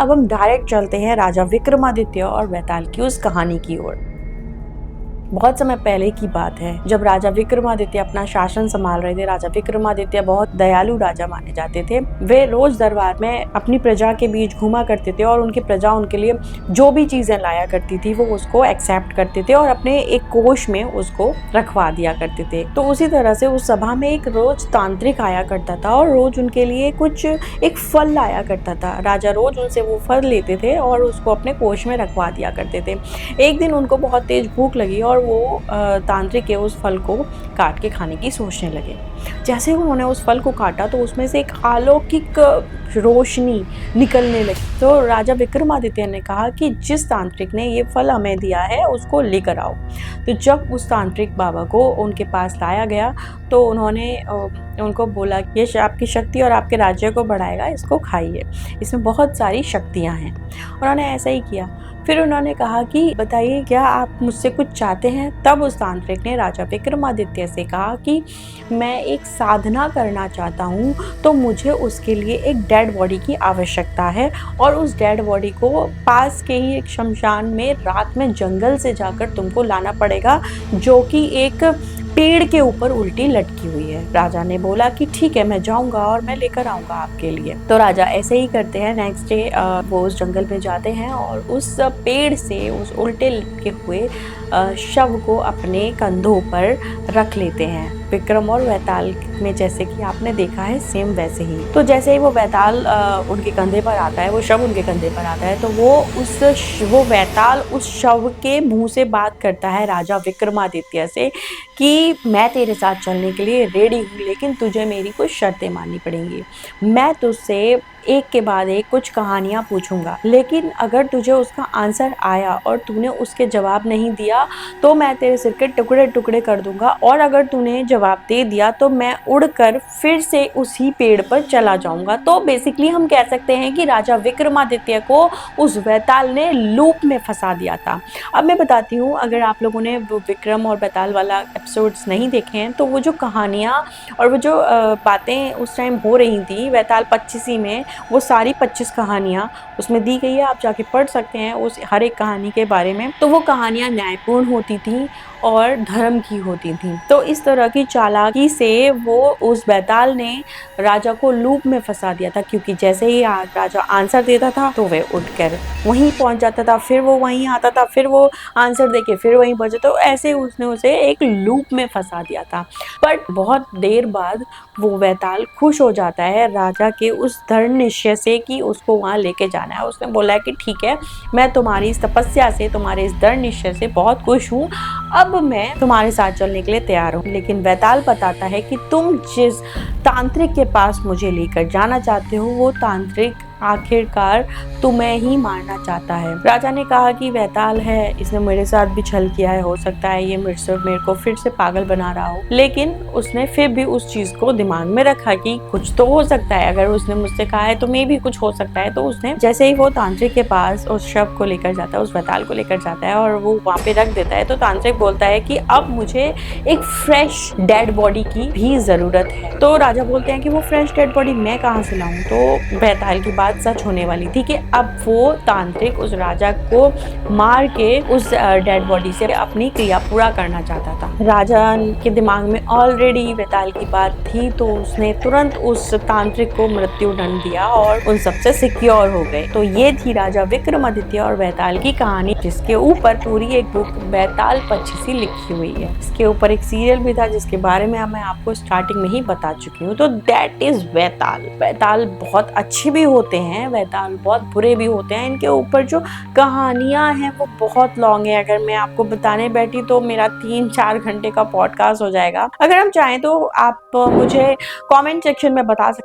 अब हम डायरेक्ट चलते हैं राजा विक्रमादित्य और वैताल की उस कहानी की ओर। बहुत समय पहले की बात है, जब राजा विक्रमादित्य अपना शासन संभाल रहे थे। राजा विक्रमादित्य बहुत दयालु राजा माने जाते थे। वे रोज दरबार में अपनी प्रजा के बीच घुमा करते थे और उनकी प्रजा उनके लिए जो भी चीजें लाया करती थी वो उसको एक्सेप्ट करते थे और अपने एक कोष में उसको रखवा दिया करते थे। तो उसी तरह से उस सभा में एक रोज तांत्रिक आया करता था और रोज उनके लिए कुछ एक फल लाया करता था। राजा रोज उनसे वो फल लेते थे और उसको अपने कोष में रखवा दिया करते थे। एक दिन उनको बहुत तेज भूख लगी और वो तांत्रिक के उस फल को काट के खाने की सोचने लगे। जैसे उन्होंने उस फल को काटा तो उसमें से एक अलौकिक रोशनी निकलने लगी। तो राजा विक्रमादित्य ने कहा कि जिस तांत्रिक ने ये फल हमें दिया है उसको लेकर आओ। तो जब उस तांत्रिक बाबा को उनके पास लाया गया तो उन्होंने उनको बोला कि ये आपकी शक्ति और आपके राज्य को बढ़ाएगा, इसको खाइए, इसमें बहुत सारी शक्तियाँ हैं। उन्होंने ऐसा ही किया। फिर उन्होंने कहा कि बताइए क्या आप मुझसे कुछ चाहते हैं। तब उस तांत्रिक ने राजा विक्रमादित्य से कहा कि मैं एक साधना करना चाहता हूँ, तो मुझे उसके लिए एक डेड बॉडी की आवश्यकता है और उस डेड बॉडी को पास के ही एक शमशान में रात में जंगल से जाकर तुमको लाना पड़ेगा, जो कि एक पेड़ के ऊपर उल्टी लटकी हुई है। राजा ने बोला कि ठीक है, मैं जाऊंगा और मैं लेकर आऊंगा आपके लिए। तो राजा ऐसे ही करते हैं। नेक्स्ट डे वो उस जंगल में जाते हैं और उस पेड़ से उस उल्टे लटके हुए शव को अपने कंधों पर रख लेते हैं। विक्रम और वैताल में जैसे कि आपने देखा है सेम वैसे ही। तो जैसे ही वो वैताल उनके कंधे पर आता है, वो शव उनके कंधे पर आता है, तो वो वैताल उस शव के मुंह से बात करता है राजा विक्रमादित्य से कि मैं तेरे साथ चलने के लिए रेडी हूँ, लेकिन तुझे मेरी कुछ शर्तें माननी पड़ेंगी। मैं तुझसे एक के बाद एक कुछ कहानियाँ पूछूंगा, लेकिन अगर तुझे उसका आंसर आया और तूने उसके जवाब नहीं दिया तो मैं तेरे सिर के टुकड़े टुकड़े कर दूंगा, और अगर तूने जवाब दे दिया तो मैं उड़कर फिर से उसी पेड़ पर चला जाऊंगा। तो बेसिकली हम कह सकते हैं कि राजा विक्रमादित्य को उस वैताल ने लूप में फंसा दिया था। अब मैं बताती हूँ, अगर आप लोगों ने वो विक्रम और वैताल वाला एपिसोड्स नहीं देखे हैं तो वो जो कहानियाँ और वो जो बातें उस टाइम हो रही थी वैताल 25 में, वो सारी 25 कहानियाँ उसमें दी गई है। आप जाके पढ़ सकते हैं उस हर एक कहानी के बारे में। तो वो कहानियाँ न्यायपूर्ण होती थी और धर्म की होती थी। तो इस तरह की चालाकी से वो उस वैताल ने राजा को लूप में फंसा दिया था, क्योंकि जैसे ही राजा आंसर देता था तो वह उठकर वहीं पहुंच जाता था, फिर वो वहीं आता था, फिर वो आंसर देके फिर वहीं पहुंचे। तो ऐसे उसने उसे एक लूप में फंसा दिया था। बट बहुत देर बाद वो वैताल खुश हो जाता है राजा के उस दृढ़ निश्चय से कि उसको वहाँ लेके जाना है। उसने बोला है कि ठीक है, मैं तुम्हारी इस तपस्या से, तुम्हारे इस दृढ़ निश्चय से बहुत खुश हूँ, अब मैं तुम्हारे साथ चलने के लिए तैयार हूँ। लेकिन वैताल बताता है कि तुम जिस तांत्रिक के पास मुझे लेकर जाना चाहते हो वो तांत्रिक आखिरकार तुम्हें ही मारना चाहता है। राजा ने कहा कि वैताल है, इसने मेरे साथ भी छल किया है, हो सकता है ये मेरे को फिर से पागल बना रहा हो। लेकिन उसने फिर भी उस चीज को दिमाग में रखा कि कुछ तो हो सकता है, अगर उसने मुझसे कहा है तो मे भी कुछ हो सकता है। तो उसने जैसे ही वो तांत्रिक के पास उस शव को लेकर जाता है, उस वैताल को लेकर जाता है और वो वहाँ पे रख देता है, तो तांत्रिक बोलता है कि अब मुझे एक फ्रेश डेड बॉडी की भी जरूरत है। तो राजा बोलते हैं कि वो फ्रेश डेड बॉडी मैं कहाँ से लाऊं। तो वैताल की बात सच होने वाली थी कि अब वो तांत्रिक उस राजा को मार के उस डेड बॉडी से अपनी क्रिया पूरा करना चाहता था। राजा के दिमाग में ऑलरेडी वैताल की बात थी, तो उसने तुरंत उस तांत्रिक को मृत्युदंड दिया और उन सबसे सिक्योर हो गए। तो ये थी राजा विक्रमादित्य और वैताल की कहानी, जिसके ऊपर पूरी एक बुक वैताल 25 लिखी हुई है। इसके ऊपर एक सीरियल भी था जिसके बारे में मैं आपको स्टार्टिंग में ही बता चुकी हूँ। तो दैट इज वैताल। वैताल बहुत अच्छे भी होते हैं, वैताल बहुत बुरे भी होते हैं। इनके ऊपर जो कहानियां हैं वो बहुत लॉन्ग है। अगर मैं आपको बताने बैठी तो मेरा 3-4 घंटे का पॉडकास्ट हो जाएगा। अगर हम चाहें तो आप मुझे कमेंट सेक्शन में बता सकते